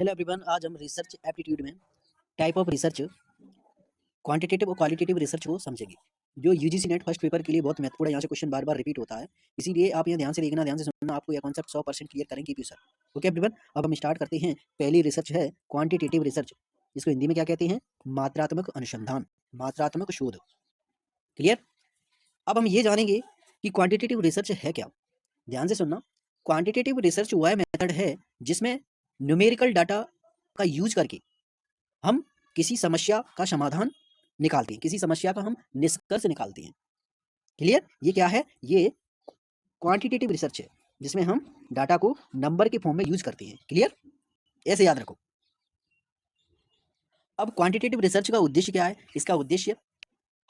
Hello everyone, आज हम research aptitude में टाइप ऑफ रिसर्च, क्वांटिटेटिव और क्वालिटेटिव रिसर्च को समझेंगे। जो यूजीसी नेट फर्स्ट पेपर के लिए बहुत महत्वपूर्ण है। यहाँ से क्वेश्चन बार बार रिपीट होता है, इसीलिए आप यहाँ ध्यान से देखना, ध्यान से सुनना, आपको यह कॉन्सेप्ट 100% क्लियर करेंगे सर। ओके एवरीवन, अब हम स्टार्ट करते हैं। पहली रिसर्च है क्वांटिटेटिव रिसर्च, इसको हिंदी में क्या कहते हैं? मात्रात्मक अनुसंधान, मात्रात्मक शोध। क्लियर? अब हम ये जानेंगे कि क्वांटिटेटिव रिसर्च है क्या। ध्यान से सुनना। क्वांटिटेटिव रिसर्च वह मेथड है जिसमें न्यूमेरिकल डाटा का यूज करके हम किसी समस्या का समाधान निकालते हैं, किसी समस्या का हम निष्कर्ष निकालते हैं। क्लियर? ये क्या है? ये क्वांटिटेटिव रिसर्च है जिसमें हम डाटा को नंबर के फॉर्म में यूज करते हैं। क्लियर? ऐसे याद रखो। अब क्वांटिटेटिव रिसर्च का उद्देश्य क्या है? इसका उद्देश्य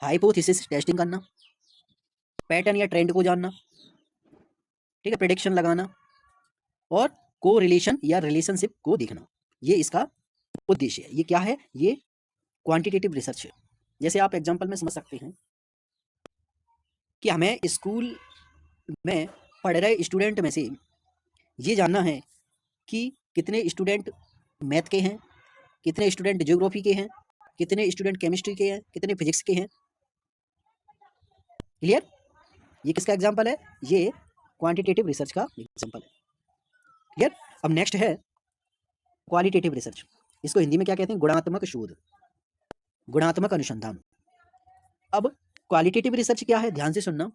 हाइपोथेसिस टेस्टिंग करना, पैटर्न या ट्रेंड को जानना, ठीक है, प्रेडिक्शन लगाना और कोरिलेशन या रिलेशनशिप को देखना। ये इसका उद्देश्य है। ये क्या है? ये क्वांटिटेटिव रिसर्च है। जैसे आप एग्जांपल में समझ सकते हैं कि हमें स्कूल में पढ़ रहे स्टूडेंट में से ये जानना है कि कितने स्टूडेंट मैथ के हैं, कितने स्टूडेंट ज्योग्राफी के हैं, कितने स्टूडेंट केमिस्ट्री के हैं, कितने फिजिक्स के हैं। क्लियर? ये किसका एग्जांपल है? ये क्वांटिटेटिव रिसर्च का एग्जांपल है। क्लियर? अब नेक्स्ट है क्वालिटेटिव रिसर्च। इसको हिंदी में क्या कहते हैं? गुणात्मक शोध, गुणात्मक अनुसंधान। अब क्वालिटेटिव रिसर्च क्या है? ध्यान से सुनना।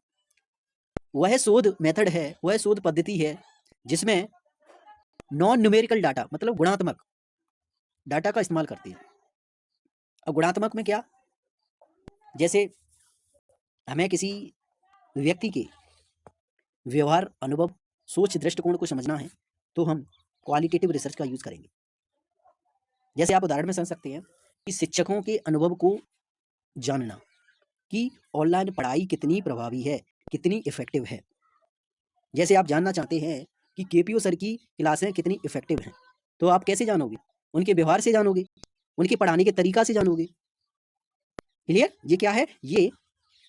वह शोध मेथड है, वह शोध पद्धति है जिसमें नॉन न्यूमेरिकल डाटा, मतलब गुणात्मक डाटा का इस्तेमाल करती है। अब गुणात्मक में क्या? जैसे हमें किसी व्यक्ति के व्यवहार, अनुभव, सोच, दृष्टिकोण को समझना है तो हम क्वालिटेटिव रिसर्च का यूज करेंगे। जैसे आप उदाहरण में समझ सकते हैं कि शिक्षकों के अनुभव को जानना कि ऑनलाइन पढ़ाई कितनी प्रभावी है, कितनी इफेक्टिव है। जैसे आप जानना चाहते हैं कि केपीओ सर की क्लासें कितनी इफेक्टिव हैं, तो आप कैसे जानोगे? उनके व्यवहार से जानोगे, उनके पढ़ाने के तरीका से जानोगे। क्लियर? ये क्या है? ये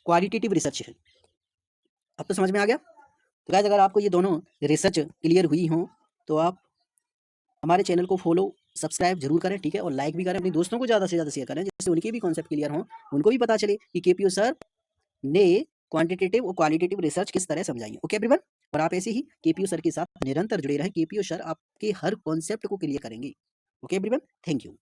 क्वालिटेटिव रिसर्च है। अब तो समझ में आ गया? तो गाइस, अगर आपको ये दोनों रिसर्च क्लियर हुई हो तो आप हमारे चैनल को फॉलो, सब्सक्राइब जरूर करें, ठीक है, और लाइक भी करें, अपने दोस्तों को ज़्यादा से ज़्यादा शेयर करें जिससे उनके भी कॉन्सेप्ट क्लियर हों, उनको भी पता चले कि केपीओ सर ने क्वांटिटेटिव और क्वालिटेटिव रिसर्च किस तरह समझाई है। ओके एवरीवन, और आप ऐसे ही केपीओ सर के साथ निरंतर जुड़े रहें। केपीओ सर आपके हर कॉन्सेप्ट को क्लियर करेंगे। Okay everyone, thank you.